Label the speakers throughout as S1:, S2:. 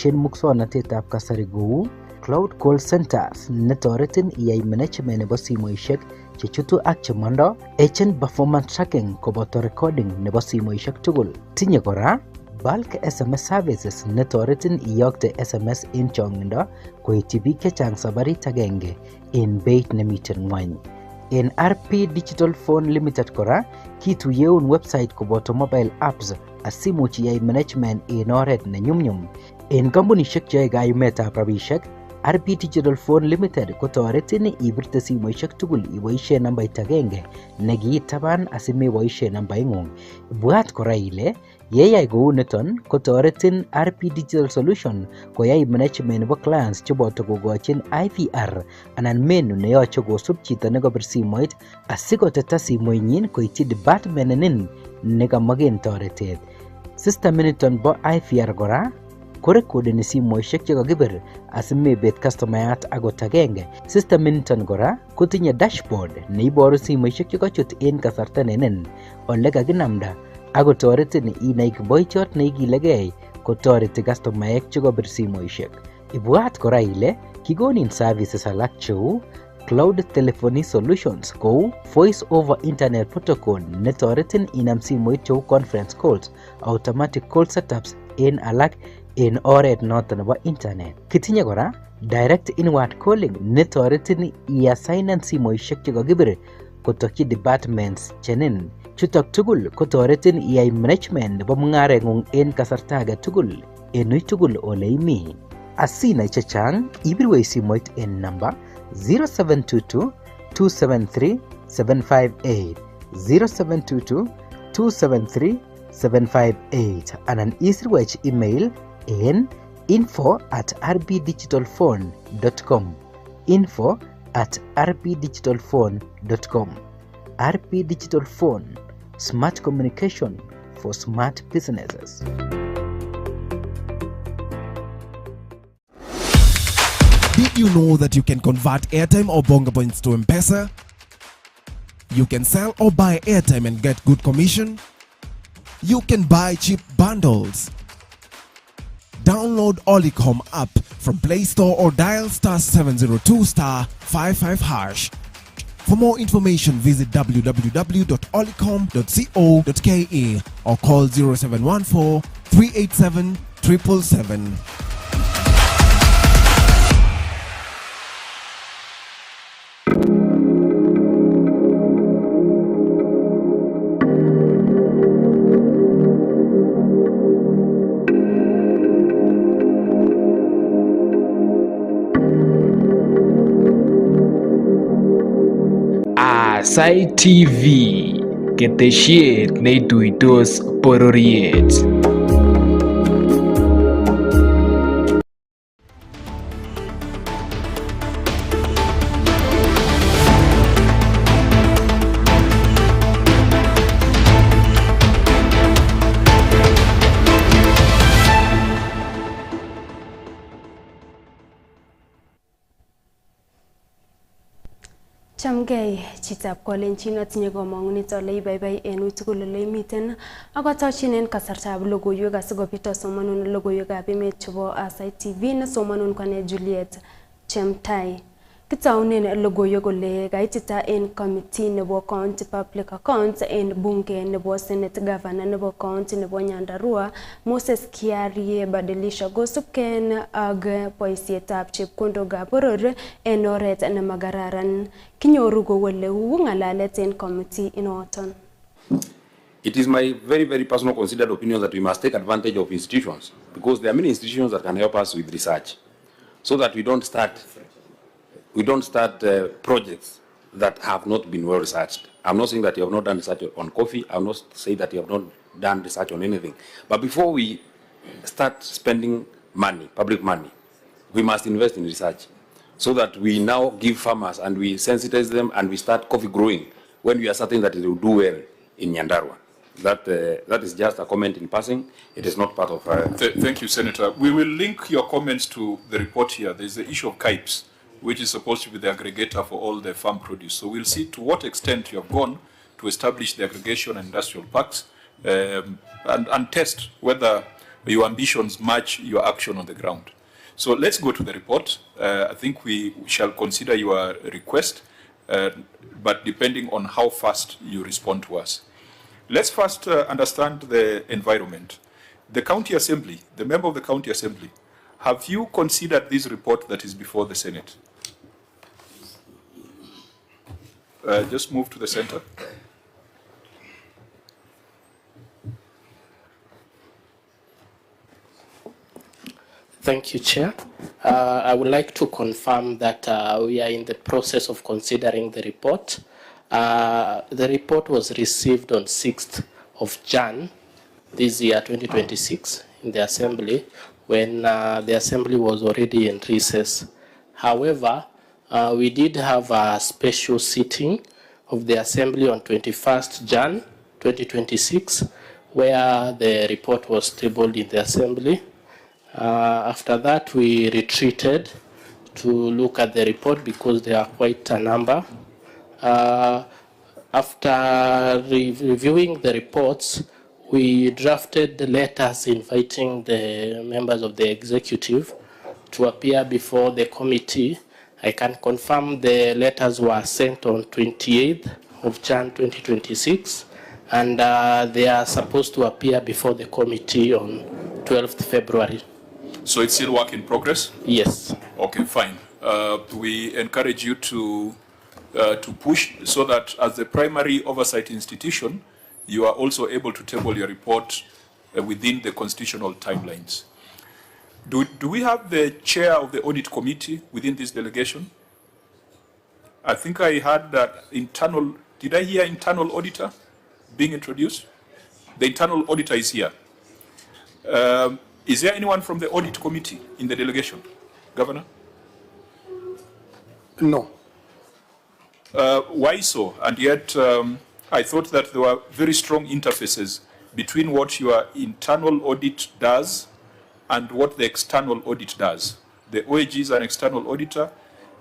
S1: Shin muswoknotetab kasari kou cloud call centers netoretin iyai management nebo simoishek chechutu ak chemondo, agent performance tracking koboto recording nebo simoishek tugul. Tinye kora bulk SMS services netoretin iyokte SMS en chongindo koityi biik chechang sabarit agenge en beit nemiten ngwony. En RP Digital Phone Limited kora kituyeun website koboto mobile apps asimuch iyai management en oret ne nyumnyum. En kampunishek cheyoe kayumetab rabishek, RP Digital Phone Limited kotoretin ibirte simoishek tugul iboishen nambait agenge nekiitaban asimeboishen nambaing'ung. Ibwat kora ile yeyai kou niton kotoretin RP Digital Solution koyai management nebo clients cheboto kokochin IVR anan menu neyoche kosub chito nekabir simoit asikoteta simoinyin koityi department nenin nekamaken toretet. System initon bo IVR kora korekodeni simoishek chekakibir asimebet customayat akot agenge. System initon kora kotinye dashboard neiboru simoishek chekachut en kasarta nenin, ole kakinamda akotoretin inai kiboitiot neikilegei kotoreti customaek chekabir simoishek. Ibwat kora ile kikonin services alak cheu Cloud Telephony Solutions kou Voice over Internet Protocol netoretin inam simoit cheu conference calls, automatic call setups en alak en oret noton nebo internet. Kitinye kora Direct Inward Calling netoretin iassignen simoishek chekakibir kotokyi departments chenin. Chutok tugul kotoretin iyai management nebo mung'areng'ung en kasarta age tugul en ui tugul ole imi. Asinai chechang ibirwech simoit en namba 0722 273 758 0722 273 758 anan isirwech email en info@rbdigitalphone.com info@rbdigitalphone.com. RP Digital Phone, smart communication for smart businesses.
S2: Did you know that you can convert airtime or bonga points to M-Pesa? You can sell or buy airtime and get good commission. You can buy cheap bundles. Download Olicom app from Play Store or dial *702*55#. For more information, visit www.olicom.co.ke or call 0714 387 777.
S3: Aasai TV, ketesiet neituitos bororiet.
S4: Chamgei chitab kolenjin atinye komong'unet ole ibaibai en ui tugul ole imiten akotochin en kasartab logoiwek asikobit asomanun logoiwekab emet chebo Aasai TV nesomanun kwane Juliet Chemtai. Kitaunen logoiwek ole kaitita en committee nebo county public accounts en bunge nebo Senate governor nebo county nebo Nyandarua Moses Kiarie badilisha kosubken ak boisietab chepkondokab boror en oret nemakararan. Kinyoru koweleu ng'alalet en committee inoton.
S5: It is my very, very personal considered opinion that we must take advantage of institutions because there are many institutions that can help us with research so that we don't start projects that have not been well researched. I'm not saying that you have not done research on coffee. I'm not saying that you have not done research on anything. But before we start spending money, public money, we must invest in research so that we now give farmers and we sensitize them and we start coffee growing when we are certain that it will do well in Nyandarua. That is just a comment in passing. It is not part of...
S6: Thank you, Senator. We will link your comments to the report here. There's the issue of KIPES, which is supposed to be the aggregator for all the farm produce. So we'll see to what extent you have gone to establish the aggregation and industrial parks and test whether your ambitions match your action on the ground. So let's go to the report. I think we shall consider your request, but depending on how fast you respond to us. Let's first understand the environment. The County Assembly, the member of the County Assembly, have you considered this report that is before the Senate? Just move to the center.
S7: Thank you, Chair. I would like to confirm that we are in the process of considering the report. The report was received on 6th of Jan this year, 2026, in the Assembly, when the Assembly was already in recess. However, we did have a special sitting of the Assembly on 21st Jan 2026, where the report was tabled in the Assembly. After that, we retreated to look at the report because there are quite a number. After reviewing the reports, we drafted the letters inviting the members of the executive to appear before the committee. I can confirm the letters were sent on 28th of Jan 2026, and they are supposed to appear before the committee on 12th February.
S6: So it's still work in progress?
S7: Yes.
S6: Okay, fine. We encourage you to push so that as the primary oversight institution, you are also able to table your report within the constitutional timelines. Do we have the chair of the audit committee within this delegation? I think I heard that did I hear internal auditor being introduced? The internal auditor is here. Is there anyone from the audit committee in the delegation, Governor?
S8: No.
S6: Why so? And yet, I thought that there were very strong interfaces between what your internal audit does and what the external audit does. The OAG is an external auditor.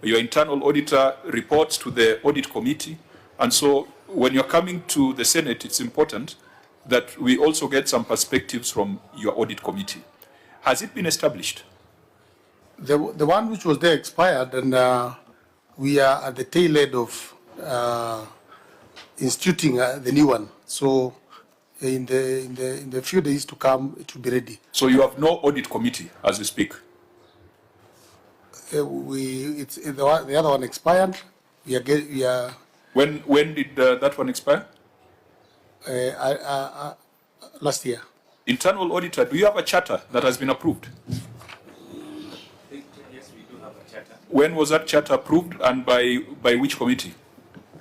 S6: Your internal auditor reports to the audit committee. And so when you're coming to the Senate, it's important that we also get some perspectives from your audit committee. Has it been established?
S8: The one which was there expired, and we are at the tail end of instituting the new one. So in the few days to come, it will be ready.
S6: So you have no audit committee as we speak?
S8: The other one expired. We are.
S6: When did that one expire?
S8: Last year.
S6: Internal auditor, do you have a charter that has been approved?
S9: Yes, we do have a charter.
S6: When was that charter approved and by which committee?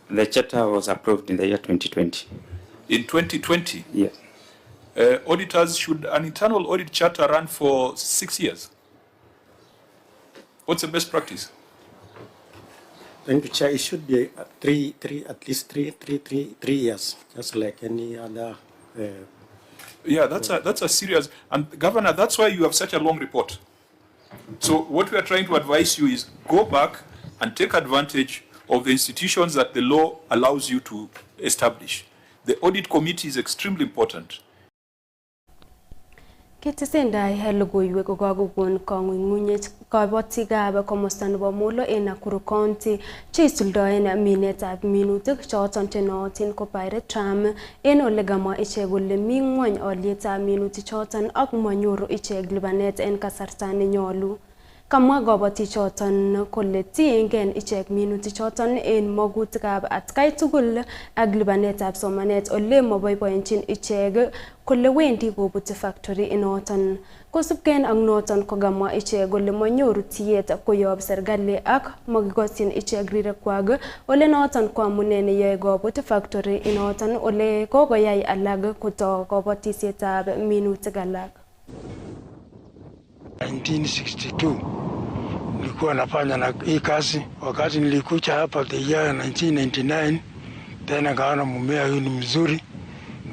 S9: The charter was approved in the year 2020.
S6: In 2020?
S9: Yes.
S6: Auditors, should an internal audit charter run for 6 years? What's the best practice?
S10: Thank you, Chair. It should be at least three years, just like any other.
S6: Yeah, that's a serious, and Governor, that's why you have such a long report. So what we are trying to advise you is go back and take advantage of the institutions that the law allows you to establish. The audit committee is extremely important.
S4: Ketesendai logoiwek kokakokon kang'ung'unyet kabotikab komosta nebo Molo en Nakuru County cheisuldoen minetab minutik choton chenootin ko pyrethrum en ole kamwa ichek kole mi ng'wony olyetab minutik choton ak manyoru ichek lipanet en kasarta nenyolu. Kamwa kabotichoton kole tiengei ichek minutik choton en magutikab atkai tugul ak lipanetab somanet ole maboiboenjin ichek kole wendi kobuti factory inoton. Kosubkei ak noton kokamwa ichek kole manyoru tiyet koyob serikali ak makikosyin ichek rirekwak ole noton ko amune neyoe kobut factory inoton ole kokoyai alak koto kabotisietab minutik alak.
S11: 1962 nilikuwa nafanya na hii kazi. Wakati nilikuja hapa the year 1999, tena kaona mmea huu ni mzuri,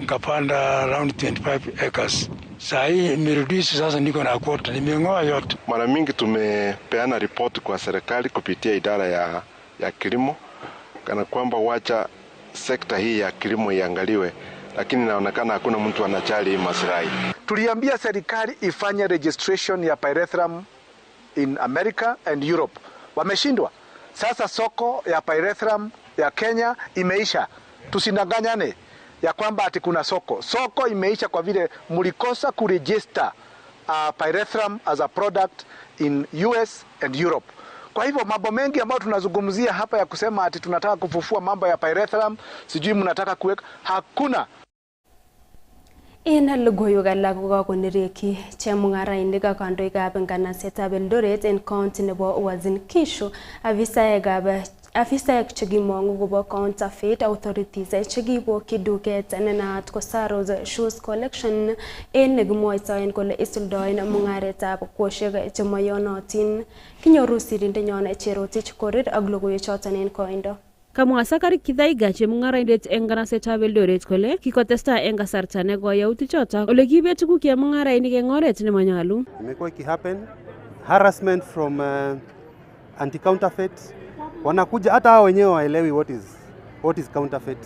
S11: nikapanda around 25 acres. Saa hii imerudisha, sasa niko na quota, nimeng'oa yote.
S12: Mara mingi tumepeana ripoti kwa serikali kupitia idara ya kilimo kana kwamba wacha sekta hii ya kilimo iangaliwe lakini inaonekana hakuna mtu anajali hii maslahi.
S13: Tuliambia serikali ifanye registration ya pyrethrum in America and Europe. Wameshindwa. Sasa soko ya pyrethrum ya Kenya imeisha. Tusidanganyane ya kwamba ati kuna soko. Soko imeisha kwa vile mlikosa kuregister pyrethrum as a product in US and Europe. Kwa hivyo mambo mengi ambayo tunazungumzia hapa ya kusema ati tunataka kufufua mambo ya pyrethrum, sijui mnataka kuweka, hakuna.
S4: En logoiwek alak kokakonereki chemung'arainik ak kandoikab nganasetab Eldoret en county nebo Uasin Gishu afisaek chekimong'u kobo counterfeit authorities chekibokyi duket nenaat ko Saros Shoes Collection en nekimwoitoen kole isuldoen mung'aretab kwosiek chemoyonotin. Kinyoru sirindenyon Cherotich Korir ak logoiwechoton en koindo.
S14: Kamwa Sakarik Kithaiga chemung'araindet eng nganasetab Eldoret kole kikotestai eng kasarta nekoi yautichotok ole kiibet tuguk chemung'arainik eng oret nemanyalu.
S15: Imekuwa ikihappen harassment from anti-counterfeit. Wanakuja hata hao wenyewe waelewi what is counterfeit.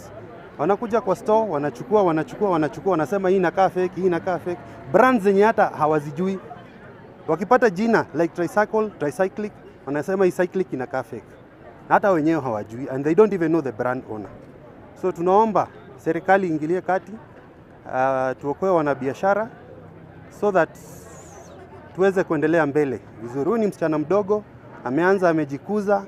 S15: Wanakuja kwa store, wanachukua, wanasema hii inakaa fake, hii inakaa fake. Brands zenye hata hawazijui. Wakipata jina like tricyclic, wanasema hii cyclic inakaa fake. Hata wenyewe hawajui and they don't even know the brand owner. So tunaomba serikali ingilie kati, tuokoe wanabiashara so that tuweze kuendelea mbele vizuri. Huyu ni msichana mdogo, ameanza, amejikuza,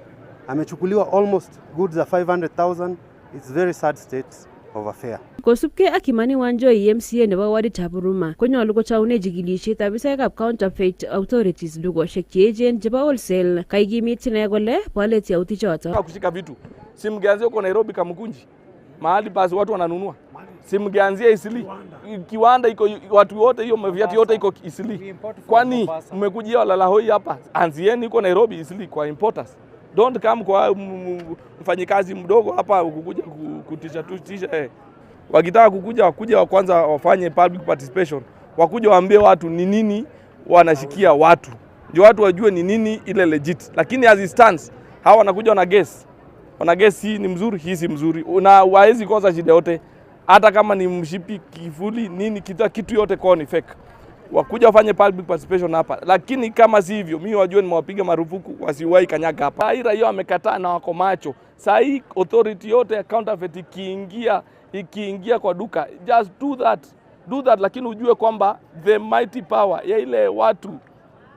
S15: amechukuliwa almost goods za 500,000. It's very sad state of affair.
S14: Kosubkei ak Kimani Wanjoi MCA nebo waditab Huruma konyolu kochoune chikilisiet afisaekab counterfeit authorities dukosiek cheechen chebo wholesale kaikimit ine kole bolet yautichoto.
S16: Kushika vitu simgeanzie huko Nairobi Kamukunji mahali basi watu wananunua, simgeanzie Isili kiwanda iko watu wote, hiyo viatu yote iko Isili. Kwani mmekujia walalahoi hapa? Anzieni huko Nairobi Isili kwa importers. Don't come kwa mfanyikazi mdogo hapa kukuja kutisha. Wakitaka wakuja kwanza wafanye public participation. Wakuja waambie watu ni nini wanashikia watu. Ndio watu wajue ni nini ile legit. Lakini as it stands, hawa wanakuja wana guess. Wana guess hii ni mzuri, hii si mzuri. Na waezi kosa shida yote. Hata kama ni mshipi, kifuli, nini kitu yote kwa ni fake. Wakuja wafanye public participation hapa. Lakini kama si hivyo, mimi wajue nimewapiga marufuku wasiwahi kanyaga hapa. Hii raia wamekataa na wako macho. Sasa hii authority yote ya counterfeit ikiingia kwa duka, just do that, lakini ujue kwamba the mighty power ya ile watu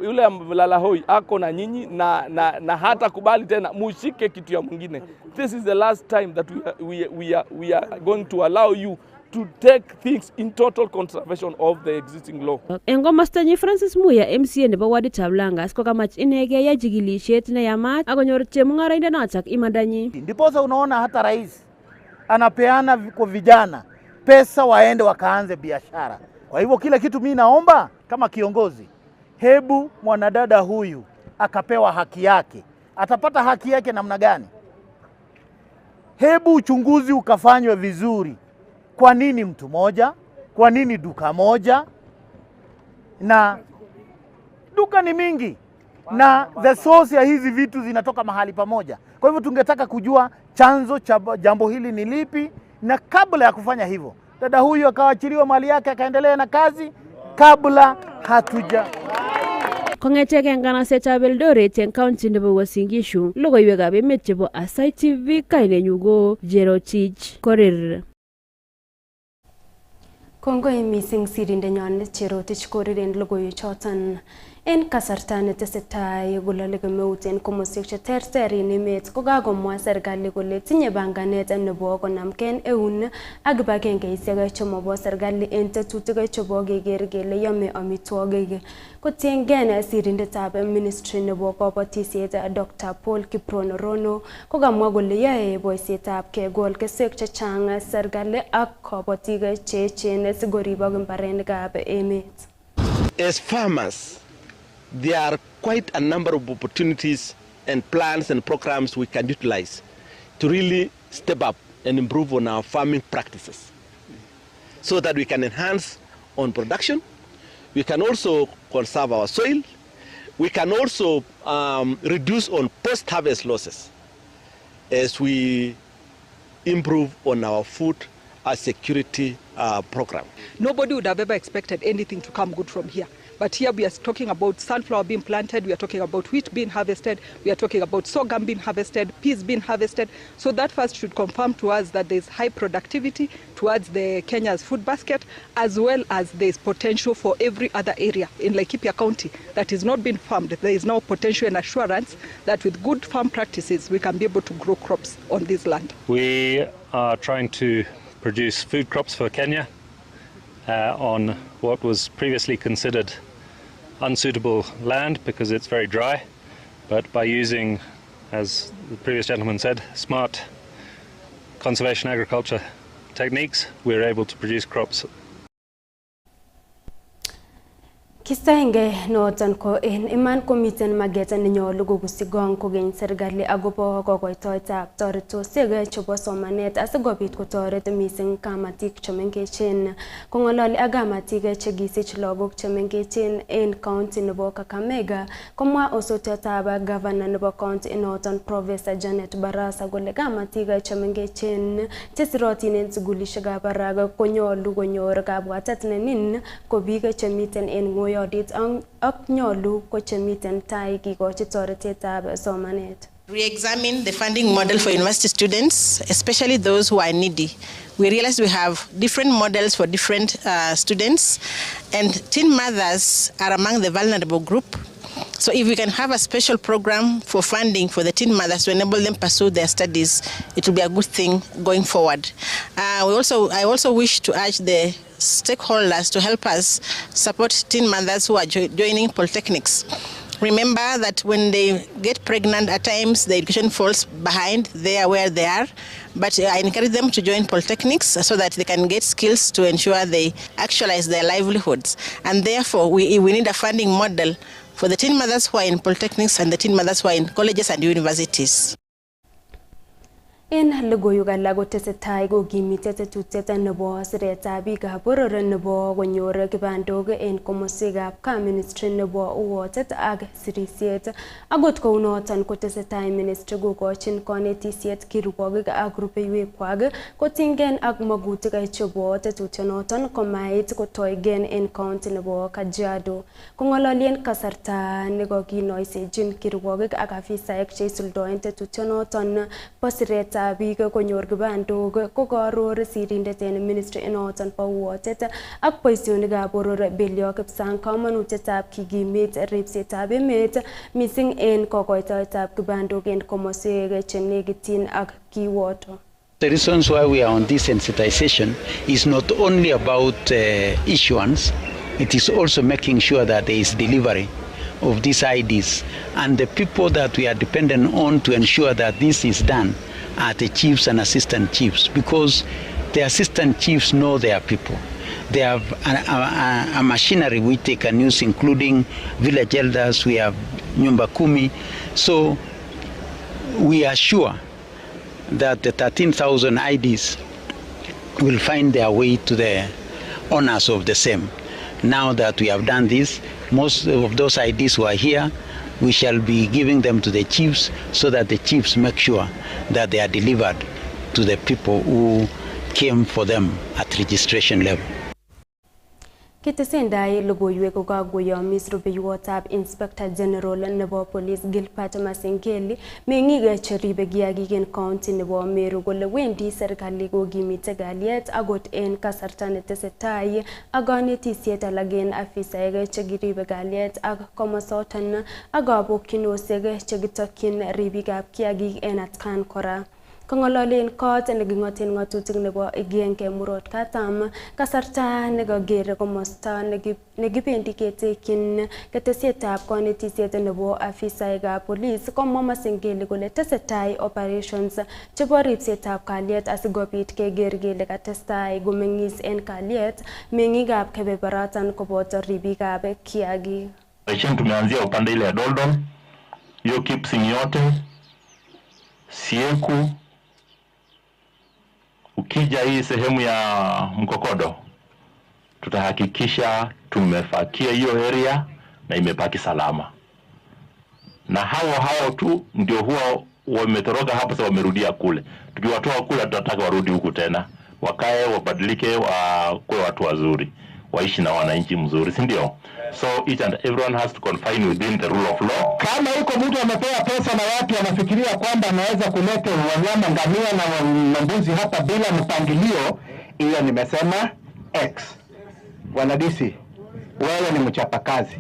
S16: yule mlalahoi ako na nyinyi na hata kubali tena mushike kitu ya mwingine. This is the last time that we are going to allow you to take things in total contravention of the existing law.
S14: En komostanyi Francis Muya MCA nebo waditab Langas kokamach inege ya chikilisiet neyamat akonyor chemung'araindet imandanyi.
S17: Ndiposa unaona hata rais anapeana kwa vijana pesa waende wakaanze biashara. Kwa hivyo kila kitu mimi naomba kama kiongozi, hebu mwanadada huyu akapewa haki yake. Atapata haki yake namna gani? Hebu uchunguzi ukafanywe vizuri. Kwa nini mtu moja? Kwa nini duka moja? Na duka ni mingi na the source ya hizi vitu zinatoka mahali pamoja. Kwa hivyo tungetaka kujua chanzo cha jambo hili ni lipi, na kabla ya kufanya hivyo dada huyu akaachiliwa mali yake akaendelea na kazi kabla hatuja.
S14: Kong'eteke nganasetab Eldoret en county nebo Uasin Gishu, logoiwekab emet chebo Aasai TV, kainenyu ko Cherotich Korir.
S4: Kongoi mising sirindenyon Cherotich Korir en logoiwechoton. En kasarta netesetai kolole kemeut en komoswek cheterter en emet, kokakomwa serikali kole tinye panganet nebo konamken eun ak kibagengeisiek chemobo serikali en tetutik chebo keker kele yome amitwogik. Kotiengei sirindetab ministry nebo kabatisiet Dr. Paul Kiprono Rono kokamwa kole yoe boisietab kegol keswek chechang serikali ak kabatik cheechen sikoribok mbarenikab emet.
S18: As farmers, there are quite a number of opportunities and plans and programs we can utilize to really step up and improve on our farming practices so that we can enhance on production, we can also conserve our soil, we can also reduce on post-harvest losses as we improve on our food a security program.
S19: Nobody would have ever expected anything to come good from here. But here we are talking about sunflower being planted, we are talking about wheat being harvested, we are talking about sorghum being harvested, peas being harvested. So that first should confirm to us that there's high productivity towards the Kenya's food basket, as well as there's potential for every other area in Laikipia County that is not being farmed. There is now potential and assurance that with good farm practices, we can be able to grow crops on this land.
S20: We are trying to produce food crops for Kenya on what was previously considered unsuitable land because it's very dry, but by using, as the previous gentleman said, smart conservation agriculture techniques, we're able to produce crops.
S4: Kistaenge noton ko en iman komiten maget nenyolu kokusigong kogeny serikali agobo kokoitoetab toretosiek chebo somanet asikobit kotoret mising kamatik chemengechen. Kongololi ak kamatik chegisich lagok chemengechen en county nebo Kakamega, komwa osotetab governor nebo county inoton Professor Janet Barasa kole kamatik chemengechen chesirotin en sugulisiekab barak konyolu konyor kabwatet nenin ko biik chemiten en ngoyo ak nyolu ko chemiten tai kikochi toretetab somanet.
S21: Re-examine the funding model for university students, especially those who are needy. We realize we have different models for different students, and teen mothers are among the vulnerable group. So if we can have a special program for funding for the teen mothers to enable them pursue their studies, it will be a good thing going forward. I also wish to urge the stakeholders to help us support teen mothers who are joining polytechnics. Remember that when they get pregnant, at times the education falls behind there where they are, but I encourage them to join polytechnics so that they can get skills to ensure they actualize their livelihoods. And therefore, we need a funding model for the teen mothers who are in polytechnics and the teen mothers who are in colleges and universities.
S4: En logoiwek alak kotesetai kokimite tetutiet nebo siretab biikab boror nebo konyor kibandok en komoswekab ka-ministry nebo uotet ak sirisiet. Akot kounoton kotesetai ministry kokochin konetisiet kirwogik ak rubeiwekwak kotinygei ak magutik chebo tetutionoton komait kotoigen en county nebo Kajiado. Kong'ololien kasarta nekokinoisechin kirwogik ak afisaek cheisuldoen tetutionoton bo siretab biik konyor kibandok ko kaaror sirindet en ministry inoton bo uotet ak boisionikab boror Belio Kipsang kamanutietab kikimit ripsetab emet mising en kokoitoetab kibandok en komoswek chenekityin ak kiwoto.
S22: The reasons why we are on this sensitization is not only about issuance, it is also making sure that there is delivery of these IDs, and the people that we are dependent on to ensure that this is done are the chiefs and assistant chiefs, because the assistant chiefs know their people. They have a machinery which they can use, including village elders. We have Nyumba Kumi. So we are sure that the 13,000 IDs will find their way to the owners of the same. Now that we have done this, most of those IDs who are here, we shall be giving them to the chiefs so that the chiefs make sure that they are delivered to the people who came for them at registration level.
S4: Kitesendai logoiwek kokakoyomis rubeiwotab Inspector General nebo Police Gilbert Masengeli meng'ik cheribe kiagik en county nebo Meru kole wendi serikali kokimite kalyet akot en kasarta netesetai ak kanetisiet alak en afisaek chekiribe kalyet ak komosoton ak kabokyinosiek chekitokyin ribikab kiagik en atkan kora. Kong'ololen kot neking'oten ng'atutik nebo Igenge Murot Katam kasarta nekagere komosta nekibendi ketekyin ketesietab konetisiet nebo afisaekab police komwa Masengeli kole tesetai operations chebo ripsetab kalyet asikobit keger kele katestai komeng'is en kalyet meng'ikab kebeberatan koboto ribikab kiagik.
S23: Tumeanzia upande ile ya Doldol, hiyo Kipsing yote, Sieku, ukija hii sehemu ya Mkokodo, tutahakikisha tumefakia hiyo area na imepaki salama. Na hao tu ndio huwa wametoroka hapo, sasa wamerudia kule. Tukiwatoa kule tutataka warudi huku tena. wakae, wabadilike, wakuwe watu wazuri, waishi na wananchi mzuri, si ndio? So each and everyone has to confine within the rule of law.
S1: Kama huko mtu amepewa pesa na watu anafikiria kwamba anaweza kuleta wanyama ngamia na mbuzi hapa bila mpangilio, hiyo nimesema X. Bwana DC, wewe ni mchapakazi.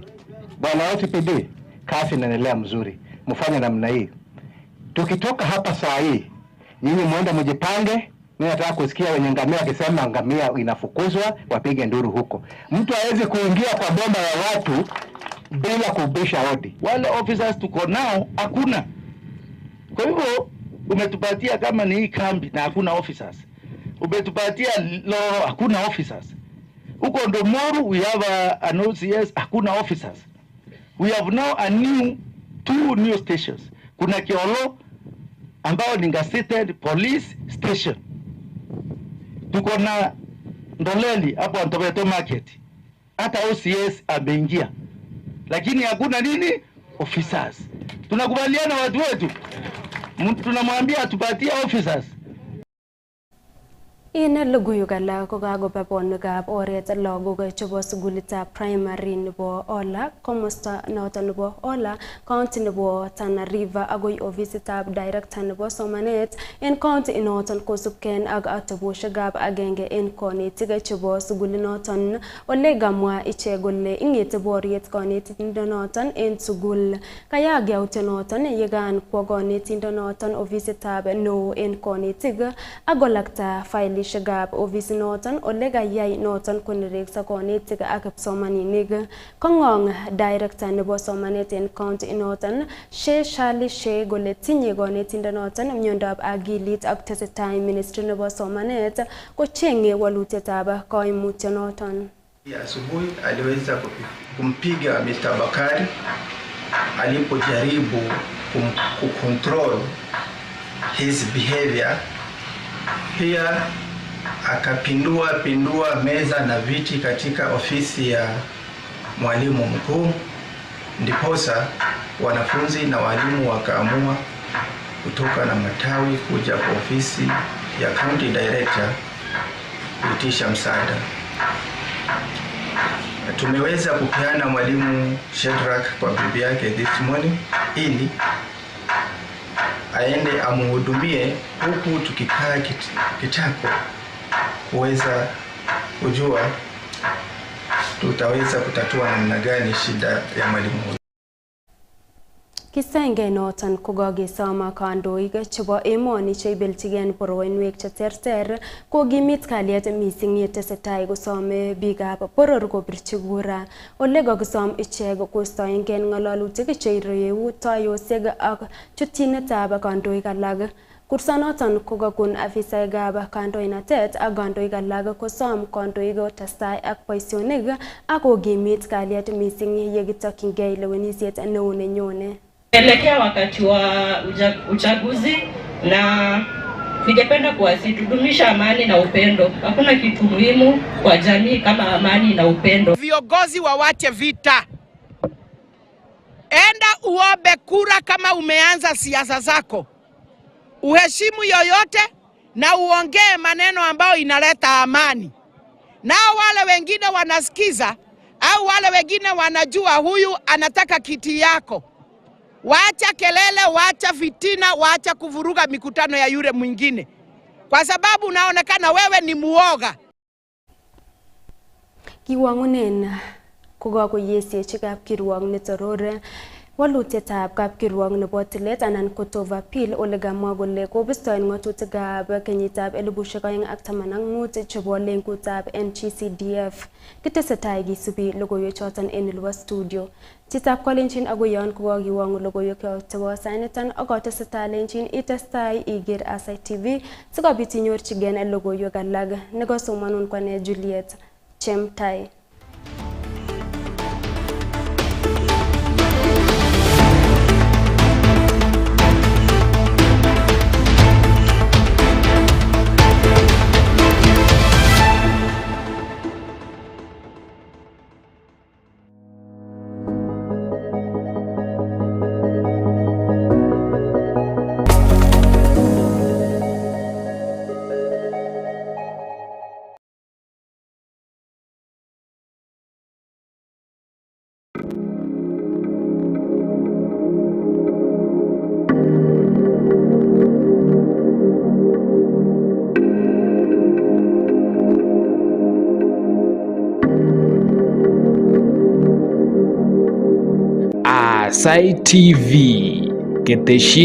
S1: Bwana OCPD, kazi inaendelea mzuri. Mfanye namna hii. Tukitoka hapa saa hii, nyinyi muende mjipange. Mimi nataka kusikia wenye ngamia wakisema ngamia inafukuzwa, wapige nduru huko. Mtu hawezi kuingia kwa bomba ya watu bila kubisha hodi.
S2: Wale officers tuko nao hakuna. Kwa hivyo umetupatia kama ni hii kambi na hakuna officers. Umetupatia law, hakuna officers. Huko Ndomoro we have an OCS, hakuna officers. We have now two new stations. Kuna Kiolo ambao ni gazetted police station. Tuko na Ndoleli hapo Antobeto market. Hata OCS ameingia. Lakini hakuna nini? Officers. Tunakubaliana watu wetu. Tunamwambia atupatie officers.
S4: Ine Logoywekab ko kakobebonwekab oret lagok chebo sukulitab primary nebo Ola, komosta noton nebo Ola, county nebo Tana River agoi ofisitab director nebo somanet en county inoton kosubken ak ateboshekab agenge en konetik chebo sukulinoton. Ole gamwa ichek kole ingete boriet konetindonoton en sukul. Kayaak yautyonoton yekan kwo konetindonoton ofisitab neo en konetik agolakta faili shagab ofisi noton ole kayai noton konereksa konetik ak kipsomaninik. Kongong director nebo somanet en county noton Shali She kole tinye konetindonoton myondab akilit ak tesetai ministry nebo somanet kochenge walutietab koimutyonoton.
S3: Asubuhi aliweza kumpiga Mr. Bakari alipojaribu kucontrol his behavior. Pia akapindua meza na viti katika ofisi ya mwalimu mkuu, ndiposa wanafunzi na walimu wakaamua kutoka na matawi kuja kwa ofisi ya county director kuitisha msaada. Tumeweza kupeana mwalimu Shedrack kwa bibi yake this morning ili aende amuhudumie, huku tukikaa kitako kuweza kujua tutaweza kutatua namna gani shida ya mwalimu huyu.
S4: Kisenge noton kokakesom kandoik chebo emoni cheibelchigen boroinwek cheterter kokimit kalyet mising yetesetai kosome biikab boror kobirchi kura. Ole kakisom ichek kostoengei ng'alalutik cheireu toyosiek ak chutyinetab kandoik alak. Kursanoton kokakon afisaekab kandoinatet ak kandoik alak kosom kandoik kotestai ak boisionik ak kokimit kalyet mising yekitokyingei lewenisiet neo nenyone.
S24: Elekea wakati wa uchaguzi na ningependa tudumisha amani na upendo. Hakuna kitu muhimu kwa jamii kama amani na upendo.
S25: Viongozi wawache vita. Enda uombe kura kama umeanza siasa zako. Uheshimu yoyote na uongee maneno ambayo inaleta amani. Nao wale wengine wanasikiza au wale wengine wanajua huyu anataka kiti yako. Waacha kelele, waacha fitina, waacha kuvuruga mikutano ya yule mwingine. Kwa sababu unaonekana wewe ni muoga.
S4: Kiwangunen kokakoyesiechi kapkirwok netorore walutietab kapkirwok nebo tilet anan court of appeal ole kamwa kole kobistoen ng'atutikab kenyitab 2015 chebo lengutab NGCDF. Kitesetai kisubi logoiwechoton en nebo studio. Chitab kolenjin agoi yon kokakiwang'u logoiwek chebo sainiton ak kotesetai lenjin itestai iger Aasai TV sikobit inyorchigei logoiwek alak. Nekosomanun kwane Juliet Chemtai.
S5: Aasai TV, keteshie